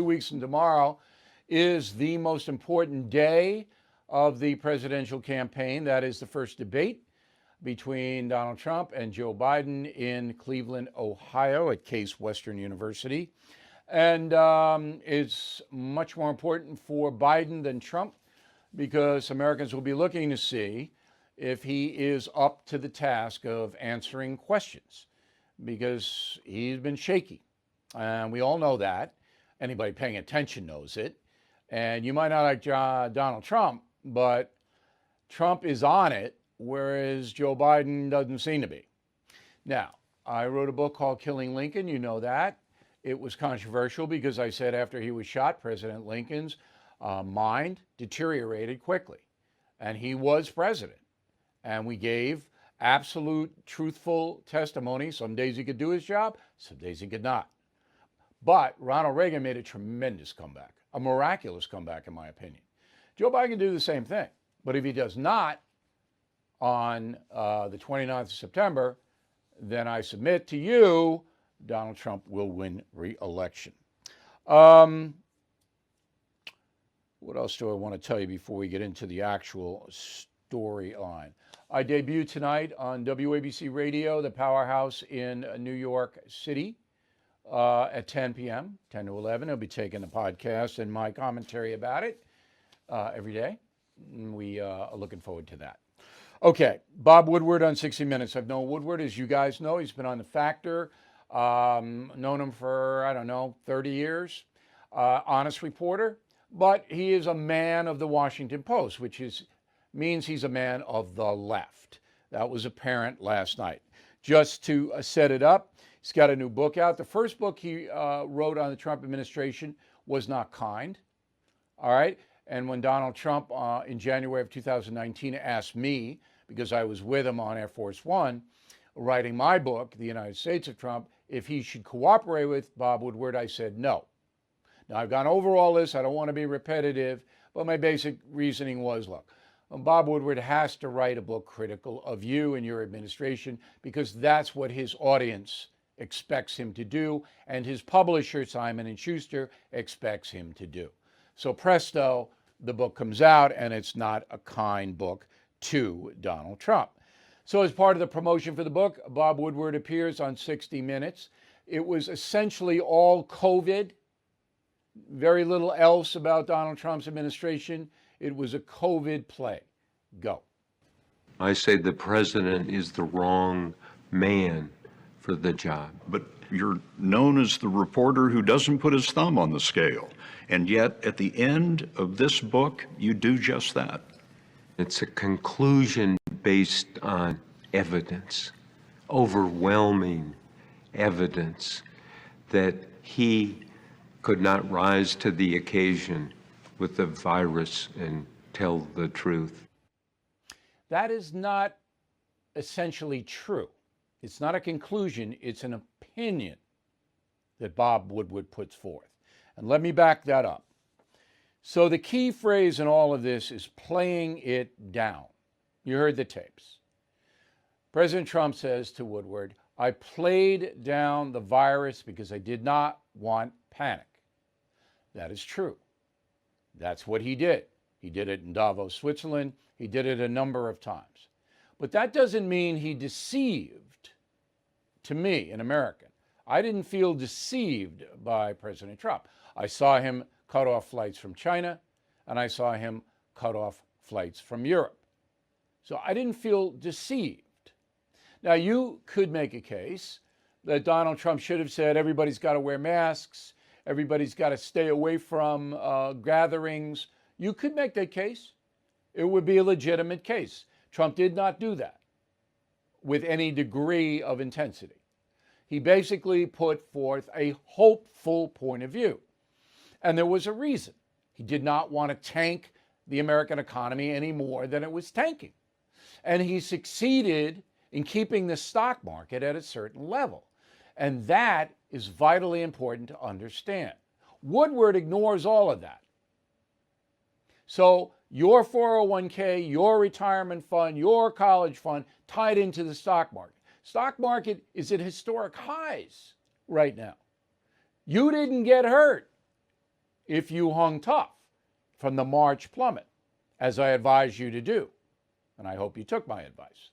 2 weeks from tomorrow is the most important day of the presidential campaign. That is the first debate between Donald Trump and Joe Biden in Cleveland, Ohio at Case Western University. And it's much more important for Biden than Trump because Americans will be looking to see if he is up to the task of answering questions, because he's been shaky. And we all know that. Anybody paying attention knows it. And you might not like Donald Trump, but Trump is on it, whereas Joe Biden doesn't seem to be. Now, I wrote a book called Killing Lincoln. You know that. It was controversial because I said after he was shot, President Lincoln's mind deteriorated quickly. And he was president. And we gave absolute, truthful testimony. Some days he could do his job, some days he could not. But Ronald Reagan made a tremendous comeback, a miraculous comeback, in my opinion. Joe Biden can do the same thing. But if he does not on the 29th of September, then I submit to you, Donald Trump will win re-election. What else do I want to tell you before we get into the actual storyline? I debut tonight on WABC Radio, the powerhouse in New York City, at 10 p.m., 10 to 11. I'll be taking the podcast and my commentary about it every day. We are looking forward to that. Okay, Bob Woodward on 60 Minutes. I've known Woodward, as you guys know. He's been on The Factor. Known him for, 30 years. Honest reporter. But he is a man of the Washington Post, which means he's a man of the left. That was apparent last night. Just to set it up, he's got a new book out. The first book he wrote on the Trump administration was not kind. All right. And when Donald Trump in January of 2019 asked me, because I was with him on Air Force One, writing my book, The United States of Trump, if he should cooperate with Bob Woodward, I said no. Now, I've gone over all this. I don't want to be repetitive, but my basic reasoning was, look, Bob Woodward has to write a book critical of you and your administration because that's what his audience expects him to do, and his publisher, Simon & Schuster, expects him to do. So presto, the book comes out, and it's not a kind book to Donald Trump. So as part of the promotion for the book, Bob Woodward appears on 60 Minutes. It was essentially all COVID, very little else about Donald Trump's administration. It was a COVID play. Go. I say the president is the wrong man for the job. But you're known as the reporter who doesn't put his thumb on the scale. And yet, at the end of this book, you do just that. It's a conclusion based on evidence, overwhelming evidence that he could not rise to the occasion with the virus and tell the truth. That is not essentially true. It's not a conclusion, it's an opinion that Bob Woodward puts forth. And let me back that up. So the key phrase in all of this is playing it down. You heard the tapes. President Trump says to Woodward, I played down the virus because I did not want panic. That is true. That's what he did. He did it in Davos, Switzerland. He did it a number of times. But that doesn't mean he deceived, to me, an American. I didn't feel deceived by President Trump. I saw him cut off flights from China, and I saw him cut off flights from Europe. So I didn't feel deceived. Now, you could make a case that Donald Trump should have said everybody's got to wear masks, everybody's got to stay away from gatherings. You could make that case. It would be a legitimate case. Trump did not do that with any degree of intensity. He basically put forth a hopeful point of view. And there was a reason. He did not want to tank the American economy any more than it was tanking. And he succeeded in keeping the stock market at a certain level. And that is vitally important to understand. Woodward ignores all of that. So your 401k, your retirement fund, your college fund tied into the stock market. Stock market is at historic highs right now. You didn't get hurt. if you hung tough from the March plummet, as I advised you to do. And I hope you took my advice.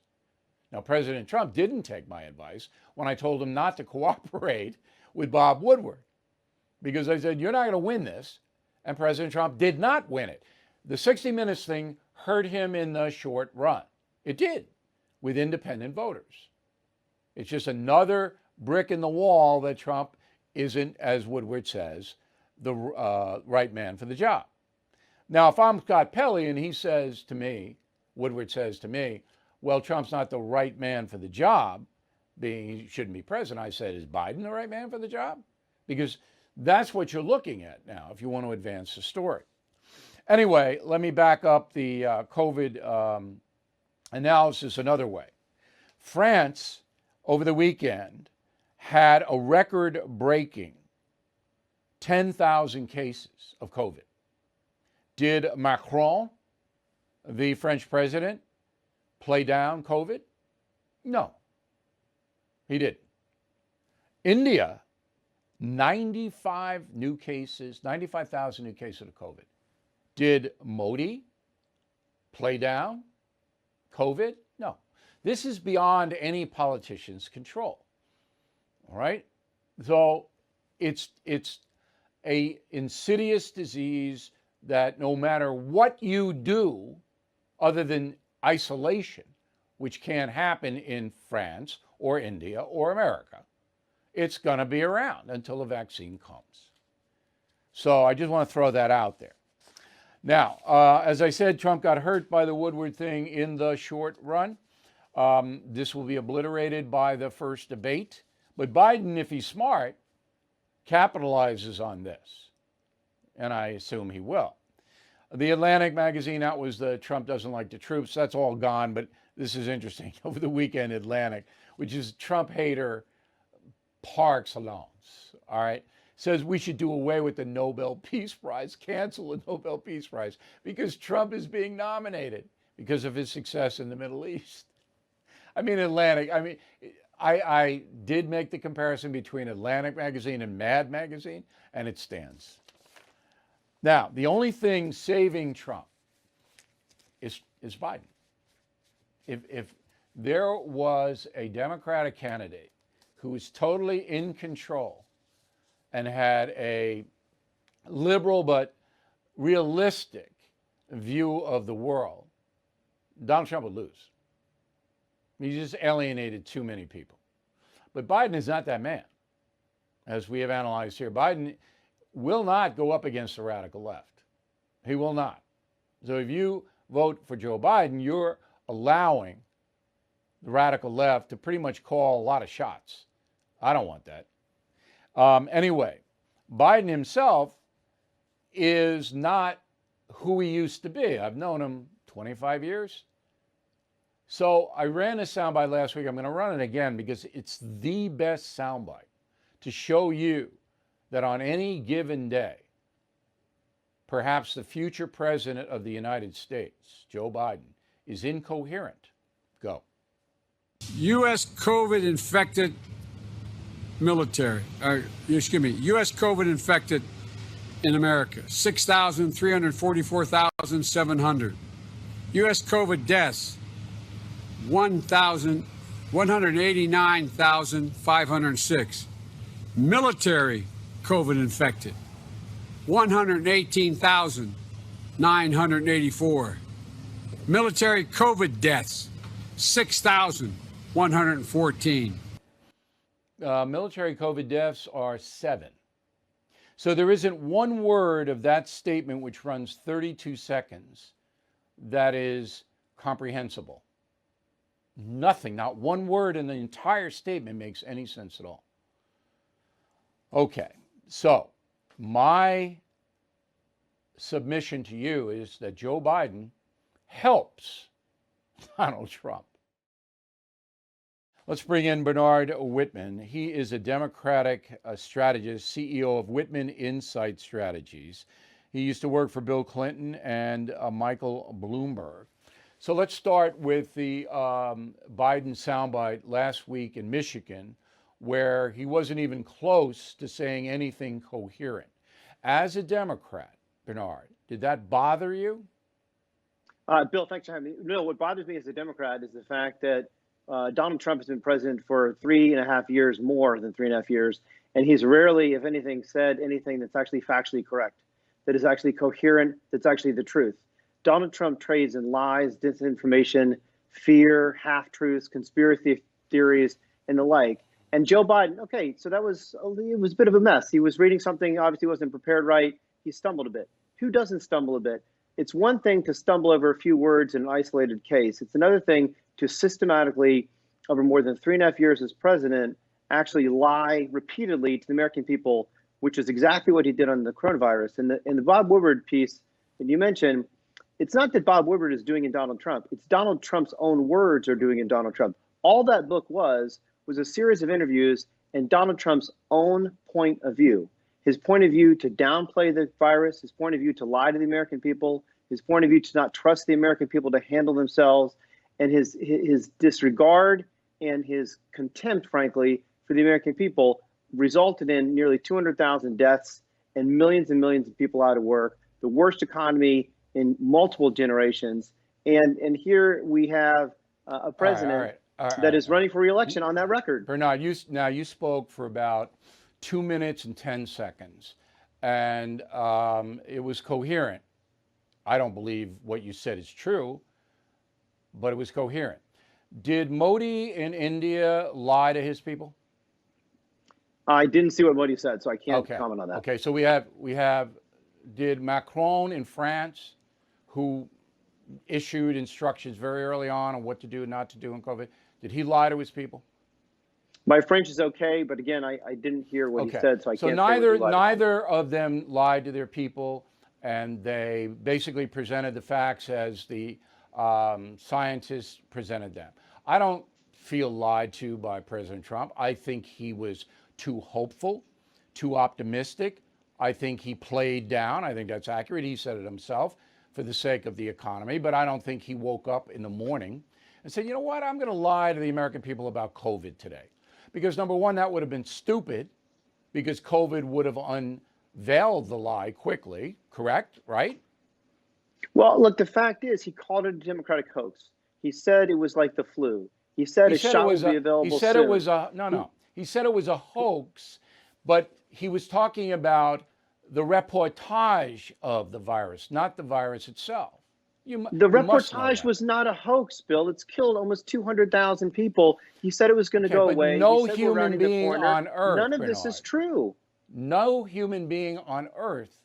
Now, President Trump didn't take my advice when I told him not to cooperate with Bob Woodward, because I said, you're not going to win this. And President Trump did not win it. The 60 Minutes thing hurt him in the short run. It did, with independent voters. It's just another brick in the wall that Trump isn't, as Woodward says, the right man for the job. Now, if I'm Scott Pelley and he says to me, Woodward says to me, well, Trump's not the right man for the job, being he shouldn't be president, I said, is Biden the right man for the job? Because that's what you're looking at now if you want to advance the story. Anyway, let me back up the COVID analysis another way. France, over the weekend, had a record-breaking 10,000 cases of COVID. Did Macron, the French president, play down COVID? No, he didn't. India, 95,000 new cases of COVID. Did Modi play down COVID? No. This is beyond any politician's control. All right? So it's a insidious disease that no matter what you do, other than isolation, which can't happen in France or India or America, it's going to be around until a vaccine comes. So I just want to throw that out there. Now, as I said, Trump got hurt by the Woodward thing in the short run. This will be obliterated by the first debate. But Biden, if he's smart, capitalizes on this. And I assume he will. The Atlantic magazine, that was the Trump doesn't like the troops. That's all gone, but this is interesting. Over the weekend, Atlantic, which is Trump hater par excellence, all right, says we should do away with the Nobel Peace Prize, cancel the Nobel Peace Prize, because Trump is being nominated because of his success in the Middle East. I mean, Atlantic, I did make the comparison between Atlantic magazine and Mad magazine, and it stands. Now, the only thing saving Trump is Biden. If there was a Democratic candidate who was totally in control and had a liberal but realistic view of the world, Donald Trump would lose. He just alienated too many people. But Biden is not that man, as we have analyzed here. Biden will not go up against the radical left. He will not. So if you vote for Joe Biden, you're allowing the radical left to pretty much call a lot of shots. I don't want that. Anyway, Biden himself is not who he used to be. I've known him 25 years. So I ran a soundbite last week. I'm going to run it again because it's the best soundbite to show you that on any given day, perhaps the future president of the United States, Joe Biden, is incoherent. Go. U.S. COVID infected military, U.S. COVID infected in America, 6,344,700. U.S. COVID deaths, 189,506. Military COVID infected, 118,984. Military COVID deaths, 6,114. Military COVID deaths are 7. So there isn't one word of that statement, which runs 32 seconds, that is comprehensible. Nothing, not one word in the entire statement makes any sense at all. Okay, so my submission to you is that Joe Biden helps Donald Trump. Let's bring in Bernard Whitman. He is a Democratic strategist, CEO of Whitman Insight Strategies. He used to work for Bill Clinton and Michael Bloomberg. So let's start with the Biden soundbite last week in Michigan, where he wasn't even close to saying anything coherent. As a Democrat, Bernard, did that bother you? Bill, thanks for having me. No, what bothers me as a Democrat is the fact that Donald Trump has been president for 3.5 years, more than 3.5 years, and he's rarely, if anything, said anything that's actually factually correct, that is actually coherent, that's actually the truth. Donald Trump trades in lies, disinformation, fear, half-truths, conspiracy theories, and the like. And Joe Biden, okay, so it was a bit of a mess. He was reading something, obviously wasn't prepared right. He stumbled a bit. Who doesn't stumble a bit? It's one thing to stumble over a few words in an isolated case. It's another thing to systematically, over more than 3.5 years as president, actually lie repeatedly to the American people, which is exactly what he did on the coronavirus. In the Bob Woodward piece that you mentioned, it's not that Bob Woodward is doing in Donald Trump. It's Donald Trump's own words are doing in Donald Trump. All that book was a series of interviews and Donald Trump's own point of view. His point of view to downplay the virus, his point of view to lie to the American people, his point of view to not trust the American people to handle themselves, and his disregard and his contempt, frankly, for the American people resulted in nearly 200,000 deaths and millions of people out of work, the worst economy in multiple generations. And here we have a president that is running for re-election on that record. Bernard, you spoke for about 2 minutes and 10 seconds, and it was coherent. I don't believe what you said is true, but it was coherent. Did Modi in India lie to his people? I didn't see what Modi said, so I can't comment on that. Okay, so we have did Macron in France, who issued instructions very early on what to do and not to do in COVID, did he lie to his people? My French is okay, but again, I didn't hear what he said, so I can't. So neither of them lied to their people, and they basically presented the facts as the scientists presented them. I don't feel lied to by President Trump. I think he was too hopeful, too optimistic. I think he played down. I think that's accurate. He said it himself for the sake of the economy, but I don't think he woke up in the morning and said, you know what, I'm going to lie to the American people about COVID today. Because number one, that would have been stupid, because COVID would have unveiled the lie quickly, correct, right? Well, look, the fact is he called it a Democratic hoax. He said it was like the flu. He said a shot would be available soon. He said it was he said it was a hoax, but he was talking about the reportage of the virus, not the virus itself. The reportage was not a hoax, Bill. It's killed almost 200,000 people. He said it was going to go away. No human being on Earth, none of this is true. No human being on Earth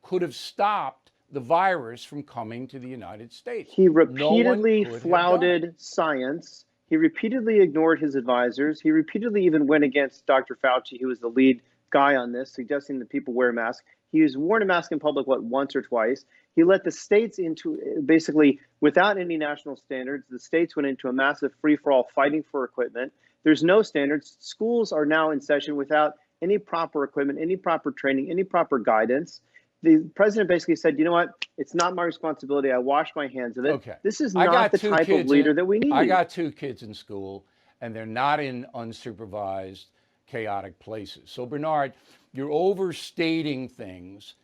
could have stopped the virus from coming to the United States. He repeatedly flouted science. He repeatedly ignored his advisors. He repeatedly even went against Dr. Fauci, who was the lead guy on this, suggesting that people wear masks. He has worn a mask in public, once or twice. He let the states into, basically, without any national standards, the states went into a massive free-for-all fighting for equipment. There's no standards. Schools are now in session without any proper equipment, any proper training, any proper guidance. The president basically said, you know what, it's not my responsibility. I wash my hands of it. Okay. This is not the type of leader that we need. I got 2 kids in school, and they're not in unsupervised, chaotic places. So, Bernard, you're overstating things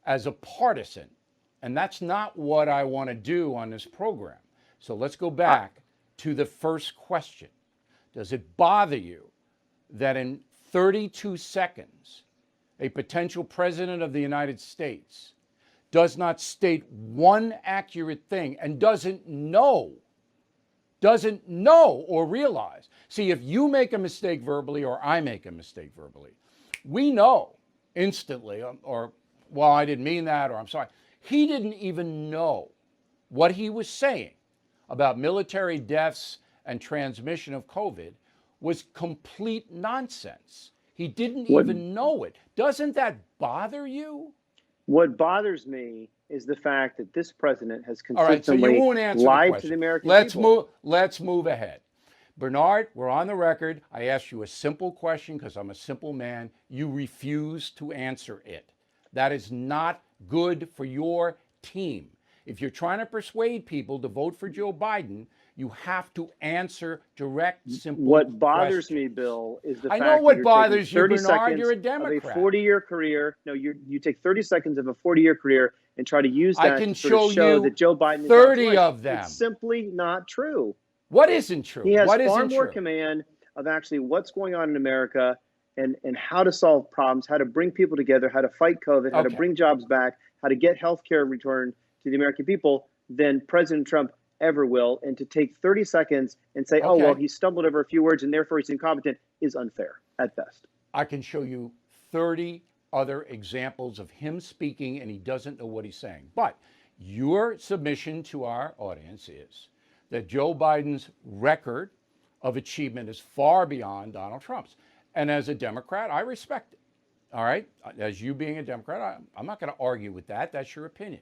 as a partisan, and that's not what I want to do on this program. So let's go back to the first question. Does it bother you that in 32 seconds, a potential president of the United States does not state one accurate thing and doesn't know or realize? See, if you make a mistake verbally or I make a mistake verbally, we know instantly, or, well, I didn't mean that, or I'm sorry. He didn't even know what he was saying about military deaths and transmission of COVID was complete nonsense. He didn't even know it. Doesn't that bother you? What bothers me is the fact that this president has consistently lied to the American people. Let's move ahead. Bernard, we're on the record. I asked you a simple question because I'm a simple man. You refuse to answer it. That is not good for your team. If you're trying to persuade people to vote for Joe Biden, you have to answer direct, simple What bothers questions. me, Bill, is the I fact know that what you're bothers taking you, 30 Bernard. seconds You're a of a Democrat. 40-year career. No, you take 30 seconds of a 40-year career and try to use I that can to sort of show show you that Joe Biden is 30 out to of them. It's simply not true. What isn't true? He has What far isn't more true? command of actually what's going on in America and how to solve problems, how to bring people together, how to fight COVID, how to Okay. bring jobs back, how to get health care returned to the American people than President Trump ever will. And to take 30 seconds and say, oh, well, Okay. he stumbled over a few words and therefore he's incompetent is unfair at best. I can show you 30 other examples of him speaking and he doesn't know what he's saying. But your submission to our audience is that Joe Biden's record of achievement is far beyond Donald Trump's. And as a Democrat, I respect it. All right? As you being a Democrat, I'm not going to argue with that. That's your opinion.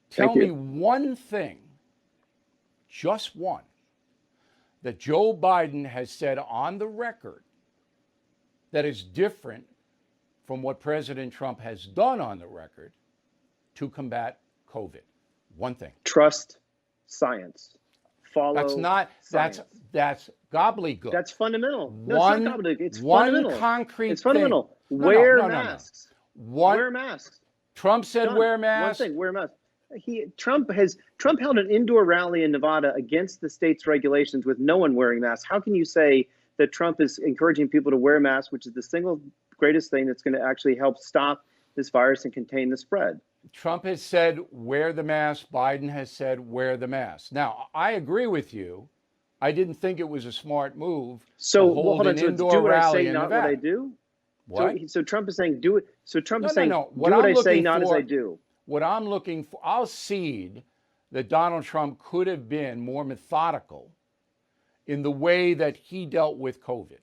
Tell me one thing, just one, that Joe Biden has said on the record that is different from what President Trump has done on the record to combat COVID. One thing. Trust science. Follow That's gobbledygook. That's fundamental. No, One- it's not gobbledygook. It's one fundamental. concrete It's fundamental. thing. No, Wear no. masks. One, Wear masks. Trump said Done. wear masks. One thing, wear masks. Trump held an indoor rally in Nevada against the state's regulations with no one wearing masks. How can you say that Trump is encouraging people to wear masks, which is the single greatest thing that's going to actually help stop this virus and contain the spread? Trump has said wear the mask. Biden has said wear the mask. Now, I agree with you. I didn't think it was a smart move So to hold hold on. an So it's indoor do what I rally say, in not Nevada. what I do. What? So Trump is saying do it. So Trump is No, saying no. do What what I'm I say, looking not as for- I do. What I'm looking for, I'll cede that Donald Trump could have been more methodical in the way that he dealt with COVID.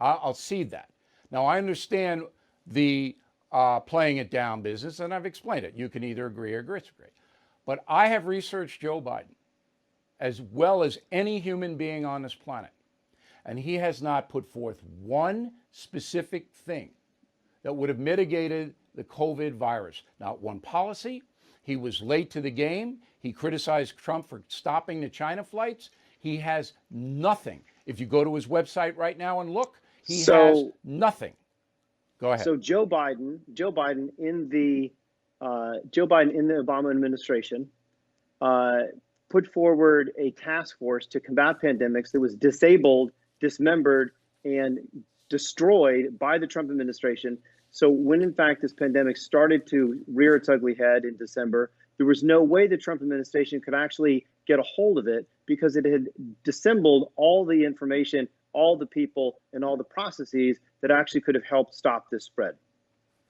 I'll cede that. Now, I understand the playing it down business, and I've explained it. You can either agree or disagree. But I have researched Joe Biden as well as any human being on this planet, and he has not put forth one specific thing that would have mitigated the COVID virus. Not one policy. He was late to the game. He criticized Trump for stopping the China flights. He has nothing. If you go to his website right now and look, he has nothing. Go ahead. So Joe Biden in the Obama administration put forward a task force to combat pandemics that was disabled, dismembered, and destroyed by the Trump administration. So when in fact this pandemic started to rear its ugly head in December, there was no way the Trump administration could actually get a hold of it because it had dissembled all the information, all the people, and all the processes that actually could have helped stop this spread.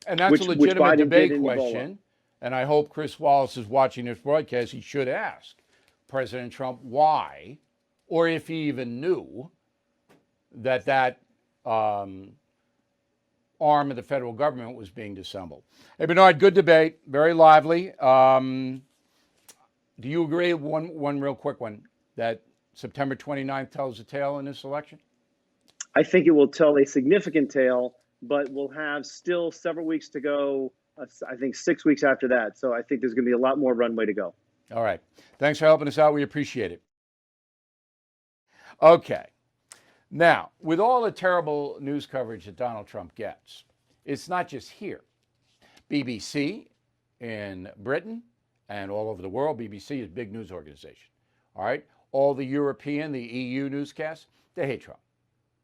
And that's which a legitimate Biden debate did in Ebola. question. And I hope Chris Wallace is watching this broadcast. He should ask President Trump why, or if he even knew that arm of the federal government was being dissembled. Hey, Bernard, good debate, very lively. Do you agree, one real quick one, that September 29th tells a tale in this election? I think it will tell a significant tale, but we'll have still several weeks to go. I think 6 weeks after that. So I think there's going to be a lot more runway to go. All right. Thanks for helping us out. We appreciate it. Okay. Now, with all the terrible news coverage that Donald Trump gets, it's not just here. BBC in Britain and all over the world, BBC is a big news organization. All right? All the European, the EU newscasts, they hate Trump.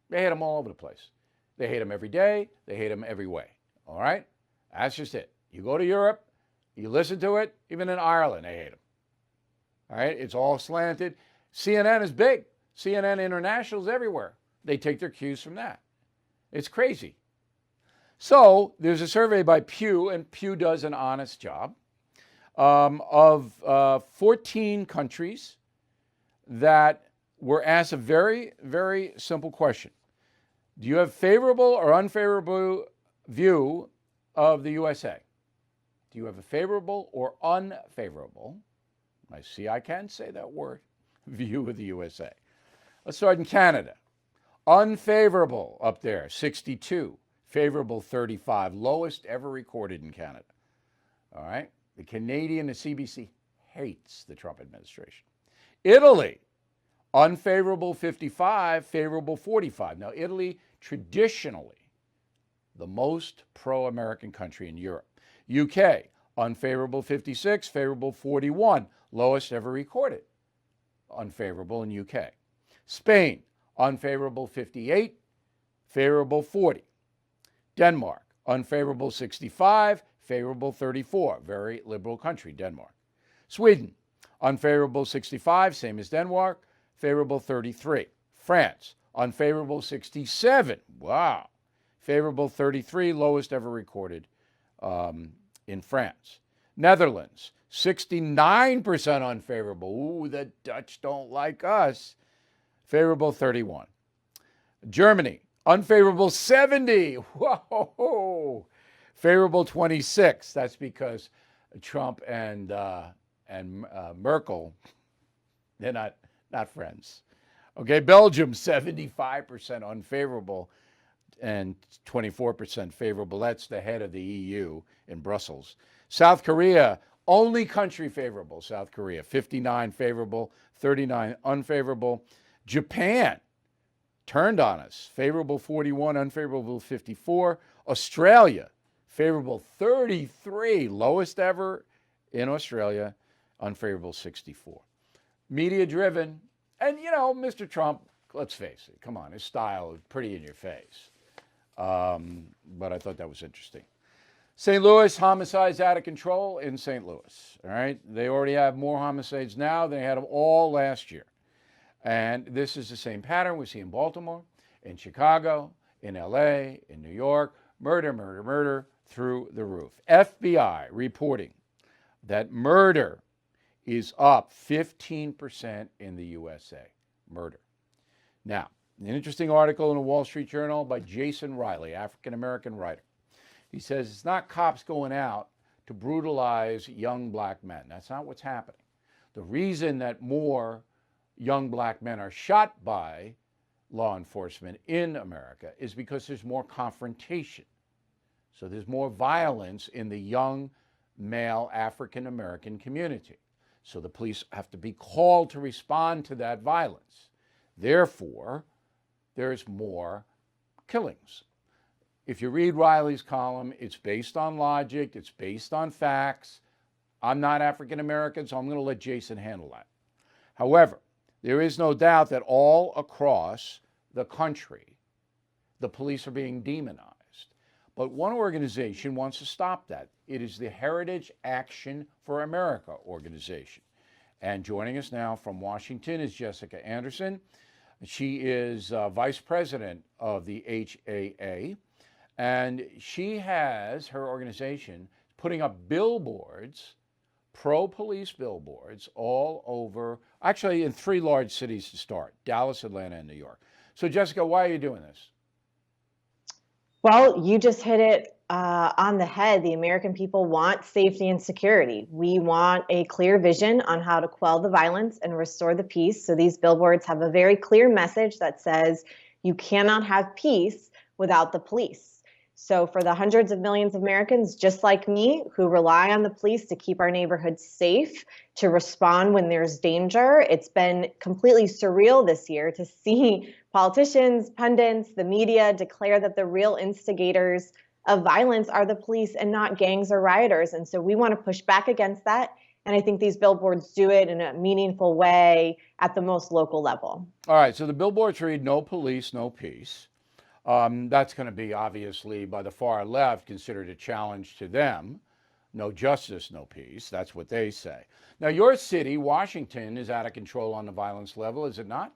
They hate him all over the place. They hate him every day. They hate him every way. All right? That's just it. You go to Europe, you listen to it, even in Ireland, they hate him. All right? It's all slanted. CNN is big. CNN International's everywhere. They take their cues from that. It's crazy. So there's a survey by Pew, and Pew does an honest job, of 14 countries that were asked a very, very simple question. Do you have favorable or unfavorable view of the USA? Do you have a favorable or unfavorable, I see I can say that word, view of the USA? Let's start in Canada. Unfavorable up there, 62. Favorable, 35. Lowest ever recorded in Canada. All right? The Canadian, the CBC, hates the Trump administration. Italy, unfavorable 55, favorable 45. Now, Italy, traditionally the most pro-American country in Europe. UK, unfavorable 56, favorable 41, lowest ever recorded unfavorable in UK. Spain, unfavorable 58, favorable 40. Denmark, unfavorable 65, favorable 34. Very liberal country, Denmark. Sweden, unfavorable 65, same as Denmark, favorable 33. France, unfavorable 67. Wow. Favorable 33, lowest ever recorded in France. Netherlands, 69% unfavorable. Ooh, the Dutch don't like us. Favorable 31. Germany, unfavorable 70. Whoa. Favorable 26. That's because Trump and Merkel, they're not friends. Okay, Belgium, 75% unfavorable and 24% favorable. That's the head of the EU in Brussels. South Korea, only country favorable. South Korea, 59 favorable, 39 unfavorable. Japan turned on us. Favorable 41, unfavorable 54. Australia, favorable 33, lowest ever in Australia, unfavorable 64. Media driven. And, you know, Mr. Trump, let's face it, come on, his style is pretty in your face. But I thought that was interesting. St. Louis, homicides out of control in St. Louis. All right. They already have more homicides now than they had them all last year. And this is the same pattern we see in Baltimore, in Chicago, in LA, in New York. Murder through the roof. FBI reporting that murder is up 15% in the USA. Murder. Now, an interesting article in the Wall Street Journal by Jason Riley, African-American writer. He says it's not cops going out to brutalize young black men. That's not what's happening. The reason that more young black men are shot by law enforcement in America is because there's more confrontation. So there's more violence in the young male African-American community. So the police have to be called to respond to that violence. Therefore, there's more killings. If you read Riley's column, it's based on logic, it's based on facts. I'm not African American, so I'm going to let Jason handle that. However, there is no doubt that all across the country, the police are being demonized. But one organization wants to stop that. It is the Heritage Action for America organization. And joining us now from Washington is Jessica Anderson. She is vice president of the HAA. And she has, her organization, putting up billboards, pro-police billboards, all over, actually in 3 large cities to start, Dallas, Atlanta, and New York. So Jessica, why are you doing this? Well, you just hit it on the head. The American people want safety and security. We want a clear vision on how to quell the violence and restore the peace. So these billboards have a very clear message that says you cannot have peace without the police. So for the hundreds of millions of Americans just like me who rely on the police to keep our neighborhoods safe, to respond when there's danger, it's been completely surreal this year to see politicians, pundits, the media declare that the real instigators of violence are the police and not gangs or rioters. And so we want to push back against that. And I think these billboards do it in a meaningful way at the most local level. All right, so the billboards read, no police, no peace. That's going to be obviously by the far left considered a challenge to them. No justice, no peace. That's what they say. Now, your city, Washington, is out of control on the violence level, is it not?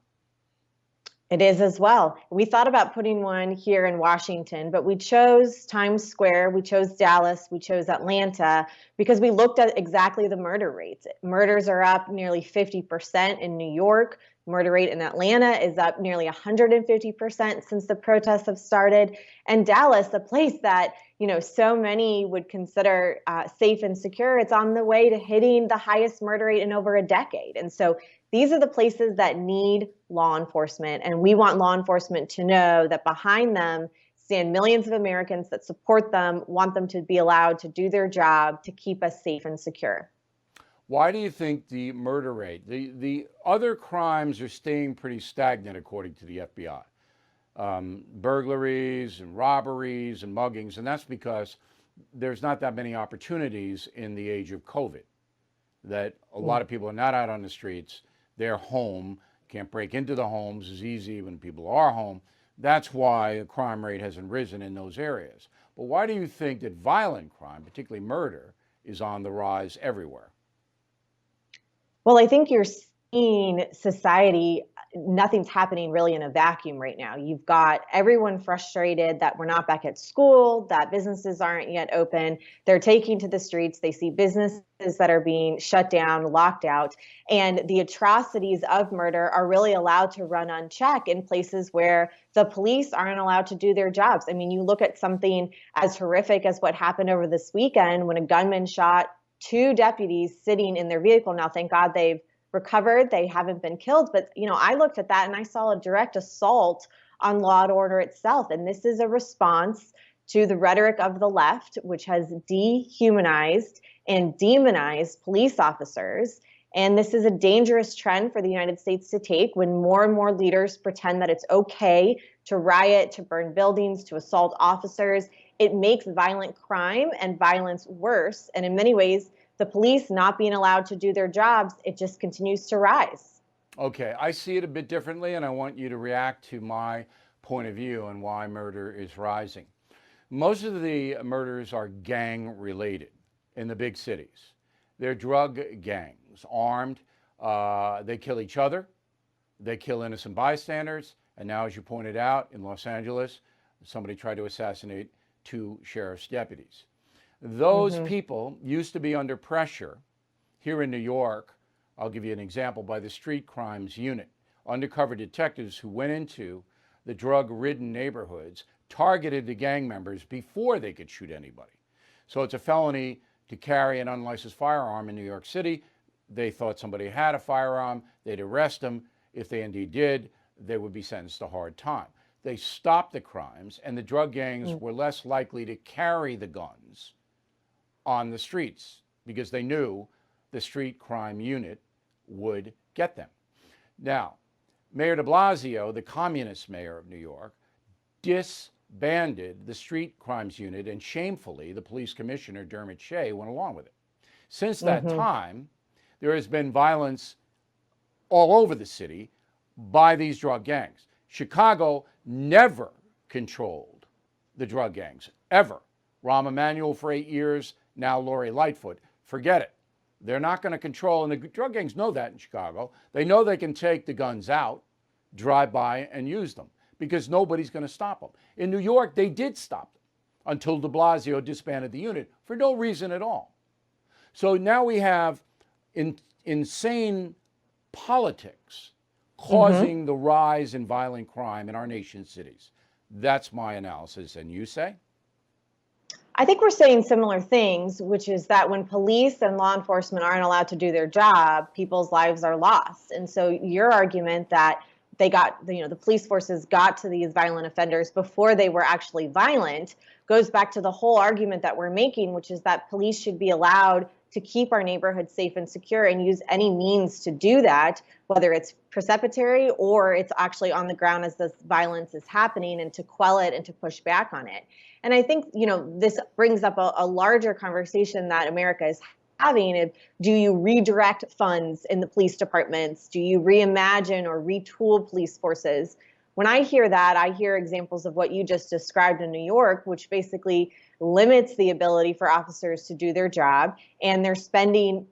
It is as well. We thought about putting one here in Washington, but we chose Times Square, we chose Dallas, we chose Atlanta because we looked at exactly the murder rates. Murders are up nearly 50% in New York. Murder rate in Atlanta is up nearly 150% since the protests have started. And Dallas, a place that, you know, so many would consider safe and secure, it's on the way to hitting the highest murder rate in over a decade. And so these are the places that need law enforcement. And we want law enforcement to know that behind them stand millions of Americans that support them, want them to be allowed to do their job to keep us safe and secure. Why do you think the murder rate, the other crimes are staying pretty stagnant according to the FBI? Burglaries and robberies and muggings, and that's because there's not that many opportunities in the age of COVID, that a lot of people are not out on the streets, they're home, can't break into the homes as easy when people are home. That's why the crime rate hasn't risen in those areas. But why do you think that violent crime, particularly murder, is on the rise everywhere? Well, I think you're seeing society, nothing's happening really in a vacuum right now. You've got everyone frustrated that we're not back at school, that businesses aren't yet open. They're taking to the streets. They see businesses that are being shut down, locked out, and the atrocities of murder are really allowed to run unchecked in places where the police aren't allowed to do their jobs. I mean, you look at something as horrific as what happened over this weekend when a gunman shot two deputies sitting in their vehicle. Now, thank God they've recovered. They haven't been killed. But, I looked at that and I saw a direct assault on law and order itself. And this is a response to the rhetoric of the left, which has dehumanized and demonized police officers. And this is a dangerous trend for the United States to take when more and more leaders pretend that it's okay to riot, to burn buildings, to assault officers. It makes violent crime and violence worse. And in many ways, the police not being allowed to do their jobs, it just continues to rise. Okay, I see it a bit differently, and I want you to react to my point of view on why murder is rising. Most of the murders are gang related in the big cities. They're drug gangs, armed. They kill each other. They kill innocent bystanders. And now, as you pointed out, in Los Angeles, somebody tried to assassinate two sheriff's deputies. Those people used to be under pressure here in New York. I'll give you an example by the Street Crimes Unit. Undercover detectives who went into the drug-ridden neighborhoods targeted the gang members before they could shoot anybody. So it's a felony to carry an unlicensed firearm in New York City. They thought somebody had a firearm. They'd arrest them. If they indeed did, they would be sentenced to hard time. They stopped the crimes, and the drug gangs were less likely to carry the guns on the streets because they knew the street crime unit would get them. Now, Mayor de Blasio, the communist mayor of New York, disbanded the street crimes unit, and shamefully, the police commissioner, Dermot Shea, went along with it. Since that time, there has been violence all over the city by these drug gangs. Chicago never controlled the drug gangs, ever. Rahm Emanuel for 8 years, now Lori Lightfoot. Forget it. They're not going to control, and the drug gangs know that in Chicago. They know they can take the guns out, drive by, and use them because nobody's going to stop them. In New York, they did stop them until de Blasio disbanded the unit for no reason at all. So now we have insane politics causing the rise in violent crime in our nation's cities. That's my analysis. And you say? I think we're saying similar things, which is that when police and law enforcement aren't allowed to do their job, people's lives are lost. And so your argument that they got, the police forces got to these violent offenders before they were actually violent goes back to the whole argument that we're making, which is that police should be allowed to keep our neighborhoods safe and secure and use any means to do that, whether it's precipitatory or it's actually on the ground as this violence is happening, and to quell it and to push back on it. And I think, this brings up a larger conversation that America is having. Do you redirect funds in the police departments? Do you reimagine or retool police forces? When I hear that, I hear examples of what you just described in New York, which basically limits the ability for officers to do their job, and they're spending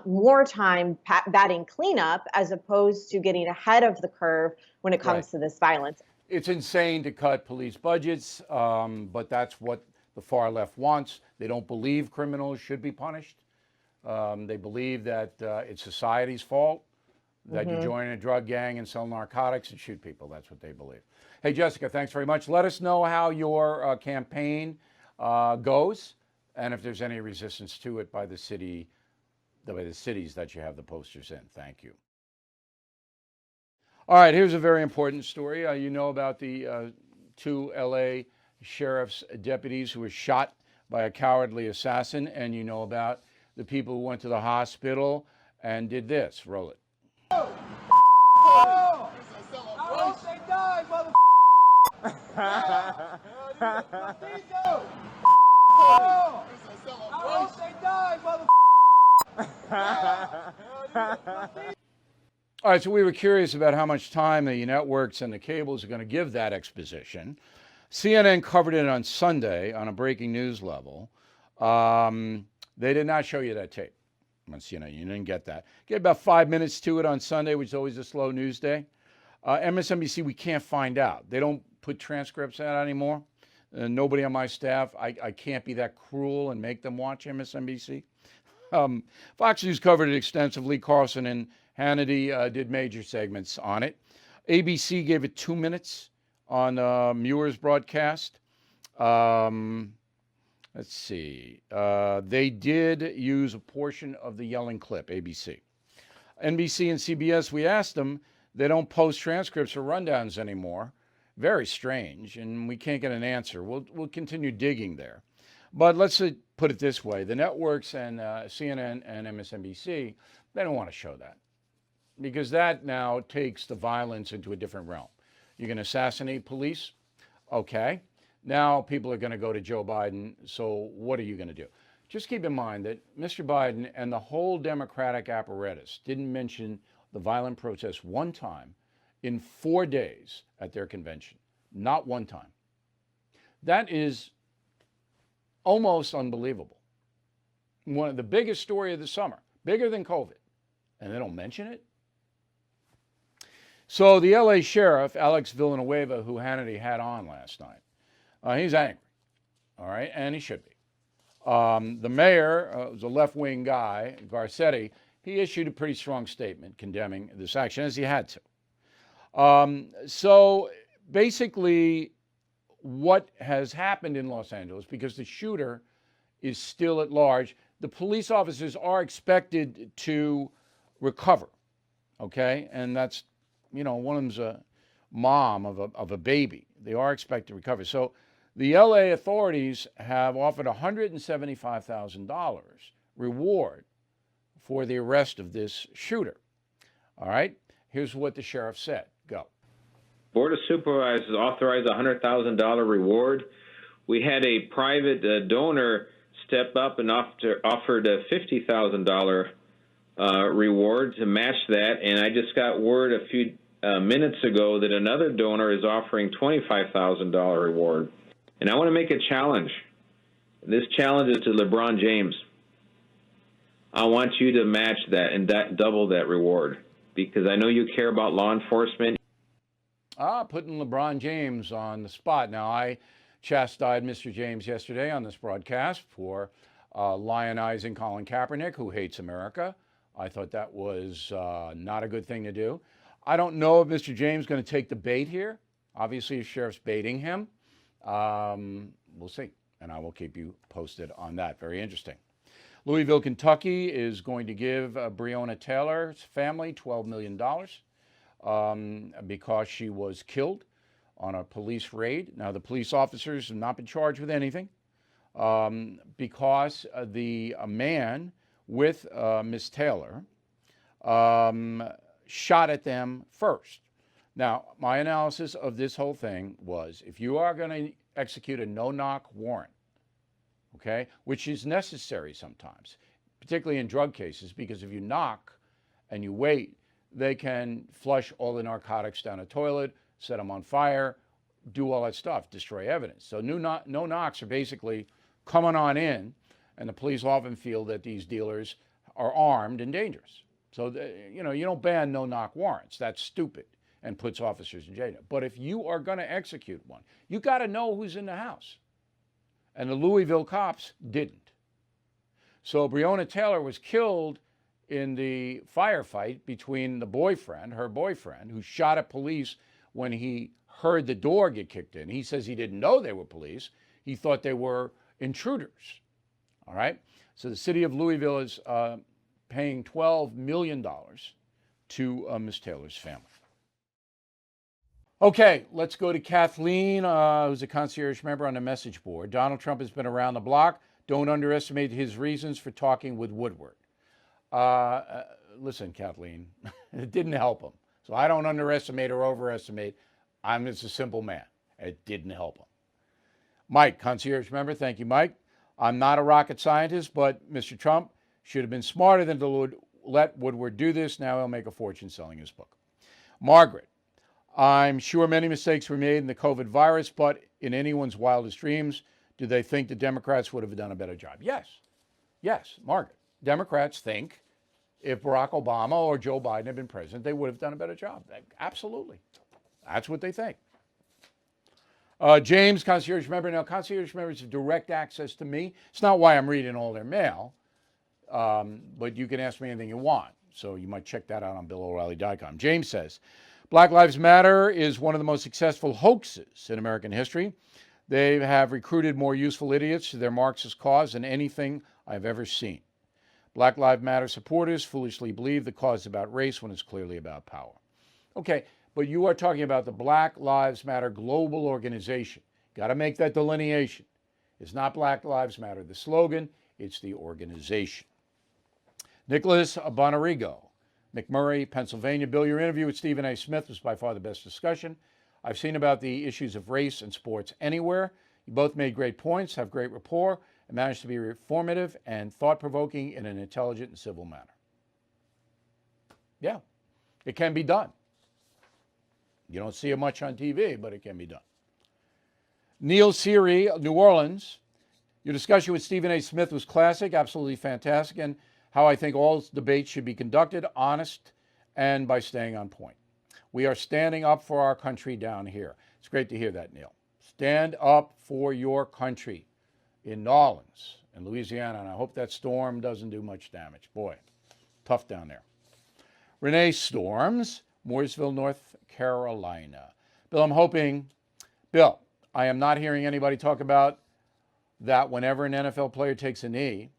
more time batting cleanup as opposed to getting ahead of the curve when it comes to this violence. It's insane to cut police budgets, but that's what the far left wants. They don't believe criminals should be punished. They believe that it's society's fault that you join a drug gang and sell narcotics and shoot people. That's what they believe. Hey, Jessica, thanks very much. Let us know how your campaign goes, and if there's any resistance to it by the cities that you have the posters in. Thank you. All right, here's a very important story. You know about the two LA sheriff's deputies who were shot by a cowardly assassin, and you know about the people who went to the hospital and did this. Roll it. All right, so we were curious about how much time the networks and the cables are going to give that exposition. CNN covered it on Sunday on a breaking news level. They did not show you that tape on CNN. You didn't get that. Get about 5 minutes to it on Sunday, which is always a slow news day. MSNBC, we can't find out. They don't put transcripts out anymore. Nobody on my staff, I can't be that cruel and make them watch MSNBC. Fox News covered it extensively. Carlson and Hannity did major segments on it. ABC gave it 2 minutes on Muir's broadcast. Let's see. They did use a portion of the yelling clip, ABC. NBC and CBS, we asked them, they don't post transcripts or rundowns anymore. Very strange, and we can't get an answer. We'll continue digging there. But let's put it this way. The networks and CNN and MSNBC, they don't want to show that because that now takes the violence into a different realm. You're going to assassinate police? Okay. Now people are going to go to Joe Biden. So what are you going to do? Just keep in mind that Mr. Biden and the whole Democratic apparatus didn't mention the violent protests one time in 4 days at their convention. Not one time. That is almost unbelievable. One of the biggest story of the summer, bigger than COVID, and they don't mention it? So the LA sheriff, Alex Villanueva, who Hannity had on last night, he's angry, all right, and he should be. The mayor was a left-wing guy, Garcetti. He issued a pretty strong statement condemning this action, as he had to. So basically, what has happened in Los Angeles, because the shooter is still at large, the police officers are expected to recover, okay? And that's, you know, one of them's a mom of a baby. They are expected to recover. So the LA authorities have offered $175,000 reward for the arrest of this shooter. All right, here's what the sheriff said. Go. Board of Supervisors authorized a $100,000 reward. We had a private donor step up and offered a $50,000 reward to match that, and I just got word a few minutes ago that another donor is offering $25,000 reward. And I want to make a challenge. This challenge is to LeBron James. I want you to match that and double that reward, because I know you care about law enforcement. Putting LeBron James on the spot. Now, I chastised Mr. James yesterday on this broadcast for lionizing Colin Kaepernick, who hates America. I thought that was not a good thing to do. I don't know if Mr. James is going to take the bait here. Obviously, the sheriff's baiting him. We'll see, and I will keep you posted on that. Very interesting. Louisville, Kentucky is going to give Breonna Taylor's family $12 million because she was killed on a police raid. Now, the police officers have not been charged with anything because the man with Miss Taylor shot at them first. Now, my analysis of this whole thing was, if you are going to execute a no-knock warrant, okay, which is necessary sometimes, particularly in drug cases, because if you knock and you wait, they can flush all the narcotics down a toilet, set them on fire, do all that stuff, destroy evidence. So no knocks are basically coming on in, and the police often feel that these dealers are armed and dangerous. So, you know, you don't ban no-knock warrants. That's stupid and puts officers in jail. But if you are going to execute one, you got to know who's in the house. And the Louisville cops didn't. So Breonna Taylor was killed in the firefight between the boyfriend, her boyfriend, who shot at police when he heard the door get kicked in. He says he didn't know they were police. He thought they were intruders. All right? So the city of Louisville is paying $12 million to Miss Taylor's family. Okay, let's go to Kathleen, who's a concierge member on the message board. Donald Trump has been around the block Don't underestimate his reasons for talking with Woodward. Listen, Kathleen, it didn't help him. So I don't underestimate or overestimate. I'm just a simple man. It didn't help him. Mike, concierge member, thank you, Mike. I'm not a rocket scientist, but Mr. Trump should have been smarter than to let Woodward do this. Now he'll make a fortune selling his book. Margaret, I'm sure many mistakes were made in the COVID virus, but in anyone's wildest dreams, do they think the Democrats would have done a better job? Yes. Yes, Margaret. Democrats think if Barack Obama or Joe Biden had been president, they would have done a better job. Absolutely. That's what they think. James, concierge member. Now, concierge members have direct access to me. It's not why I'm reading all their mail, but you can ask me anything you want. So you might check that out on BillO'Reilly.com. James says, Black Lives Matter is one of the most successful hoaxes in American history. They have recruited more useful idiots to their Marxist cause than anything I've ever seen. Black Lives Matter supporters foolishly believe the cause is about race when it's clearly about power. Okay, but you are talking about the Black Lives Matter global organization. Got to make that delineation. It's not Black Lives Matter, the slogan, it's the organization. Nicholas Bonarigo, McMurray, Pennsylvania. Bill, your interview with Stephen A. Smith was by far the best discussion I've seen about the issues of race and sports anywhere. You both made great points, have great rapport, and managed to be informative and thought-provoking in an intelligent and civil manner. Yeah, it can be done. You don't see it much on TV, but it can be done. Neil Seary, New Orleans. Your discussion with Stephen A. Smith was classic, absolutely fantastic, and how I think all debates should be conducted, honest, and by staying on point. We are standing up for our country down here. It's great to hear that, Neil. Stand up for your country in New Orleans and Louisiana, and I hope that storm doesn't do much damage. Boy, tough down there. Renee Storms, Mooresville, North Carolina. Bill, I am not hearing anybody talk about that whenever an NFL player takes a knee,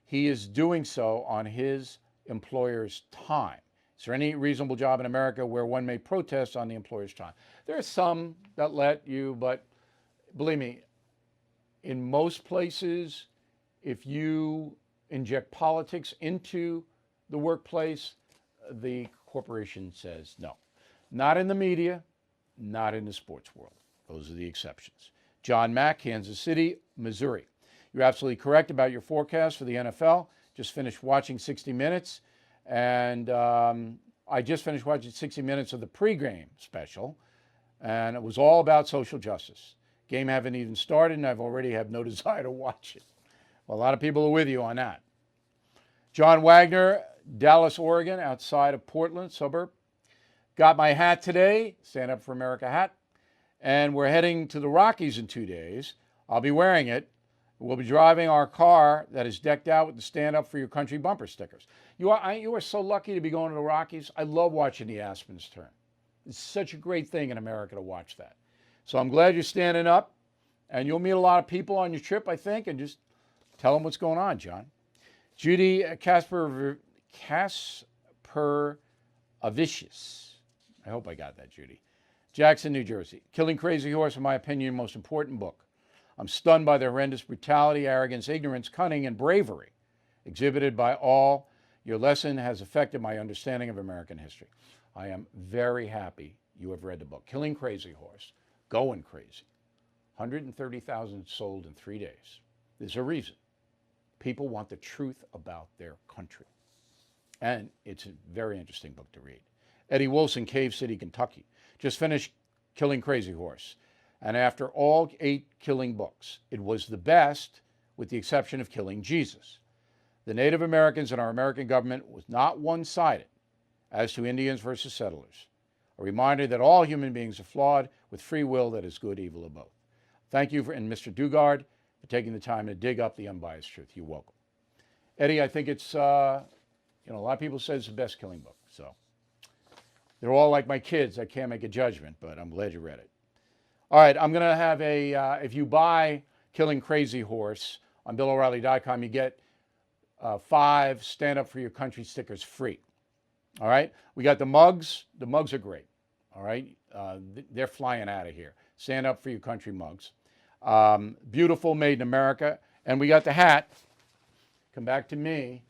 he is doing so on his employer's time. Is there any reasonable job in America where one may protest on the employer's time? There are some that let you, but believe me, in most places, if you inject politics into the workplace, the corporation says no. Not in the media, not in the sports world. Those are the exceptions. John Mack, Kansas City, Missouri. You're absolutely correct about your forecast for the NFL. Just finished watching 60 Minutes. And I just finished watching 60 Minutes of the pregame special, and it was all about social justice. Game haven't even started, and I've already have no desire to watch it. Well, a lot of people are with you on that. John Wagner, Dallas, Oregon, outside of Portland, suburb. Got my hat today, Stand Up for America hat, and we're heading to the Rockies in 2 days. I'll be wearing it. We'll be driving our car that is decked out with the Stand Up for Your Country bumper stickers. You are so lucky to be going to the Rockies. I love watching the Aspens turn. It's such a great thing in America to watch that. So I'm glad you're standing up, and you'll meet a lot of people on your trip, I think, and just tell them what's going on, John. Judy Casper Avicius. I hope I got that, Judy. Jackson, New Jersey. Killing Crazy Horse, in my opinion, most important book. I'm stunned by the horrendous brutality, arrogance, ignorance, cunning, and bravery exhibited by all. Your lesson has affected my understanding of American history. I am very happy you have read the book. Killing Crazy Horse. Going crazy. 130,000 sold in 3 days. There's a reason. People want the truth about their country. And it's a very interesting book to read. Eddie Wilson, Cave City, Kentucky. Just finished Killing Crazy Horse. And after all 8 killing books, it was the best with the exception of Killing Jesus. The Native Americans and our American government was not one-sided as to Indians versus settlers. A reminder that all human beings are flawed with free will that is good, evil, or both. Thank you, and Mr. Dugard, for taking the time to dig up the unbiased truth. You're welcome. Eddie, I think it's, a lot of people say it's the best killing book. So they're all like my kids. I can't make a judgment, but I'm glad you read it. All right, I'm going to have if you buy Killing Crazy Horse on BillO'Reilly.com, you get 5 Stand Up for Your Country stickers free. All right, we got the mugs. The mugs are great. All right, they're flying out of here. Stand Up for Your Country mugs. Beautiful, made in America. And we got the hat. Come back to me.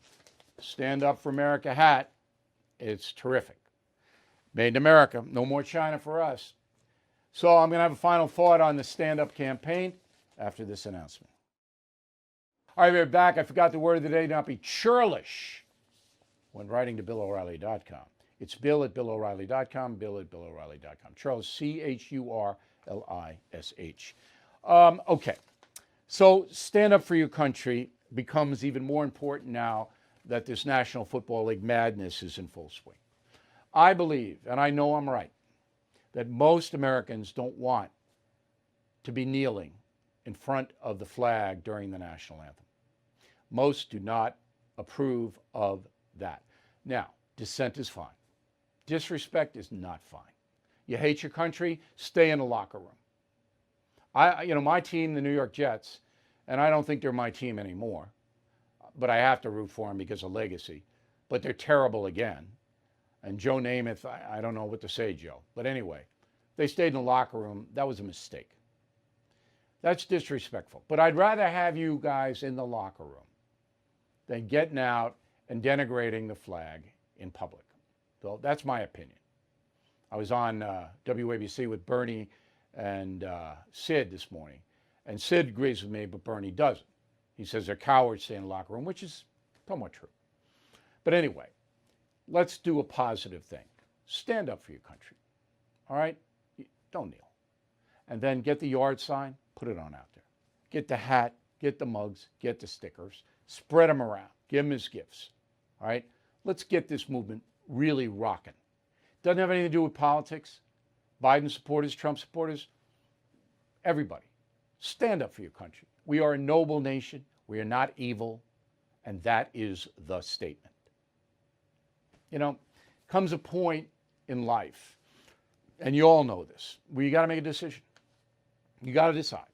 Stand Up for America hat. It's terrific. Made in America. No more China for us. So I'm going to have a final thought on the Stand Up campaign after this announcement. All right, we're back. I forgot the word of the day. Not be churlish when writing to BillO'Reilly.com. It's Bill at BillO'Reilly.com, Bill at BillO'Reilly.com. Charles, C-H-U-R-L-I-S-H. Okay, so stand up for your country becomes even more important now that this National Football League madness is in full swing. I believe, and I know I'm right, that most Americans don't want to be kneeling in front of the flag during the national anthem. Most do not approve of that. Now, dissent is fine. Disrespect is not fine. You hate your country, stay in the locker room. My team, the New York Jets, and I don't think they're my team anymore, but I have to root for them because of legacy. But they're terrible again. And Joe Namath, I don't know what to say, Joe. But anyway, they stayed in the locker room. That was a mistake. That's disrespectful. But I'd rather have you guys in the locker room than getting out and denigrating the flag in public. So that's my opinion. I was on WABC with Bernie and Sid this morning. And Sid agrees with me, but Bernie doesn't. He says they're cowards stay in the locker room, which is somewhat true. But anyway, let's do a positive thing. Stand up for your country. All right? Don't kneel. And then get the yard sign, put it on out there. Get the hat, get the mugs, get the stickers, spread them around, give them as gifts. All right? Let's get this movement really rocking. Doesn't have anything to do with politics. Biden supporters, Trump supporters, everybody. Stand up for your country. We are a noble nation. We are not evil. And that is the statement. Comes a point in life, and you all know this, where you got to make a decision. You got to decide.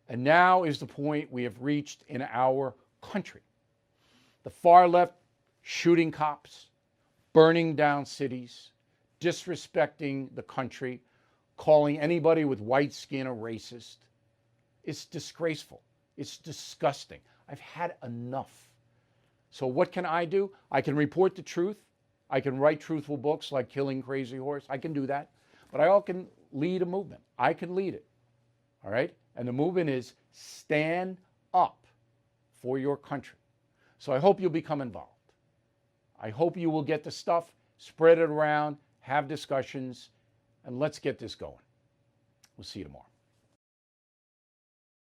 And now is the point we have reached in our country. The far left shooting cops, burning down cities, disrespecting the country, calling anybody with white skin a racist. It's disgraceful. It's disgusting. I've had enough. So what can I do? I can report the truth. I can write truthful books like Killing Crazy Horse. I can do that. But I also can lead a movement. I can lead it. All right? And the movement is stand up for your country. So I hope you'll become involved. I hope you will get the stuff, spread it around, have discussions, and let's get this going. We'll see you tomorrow.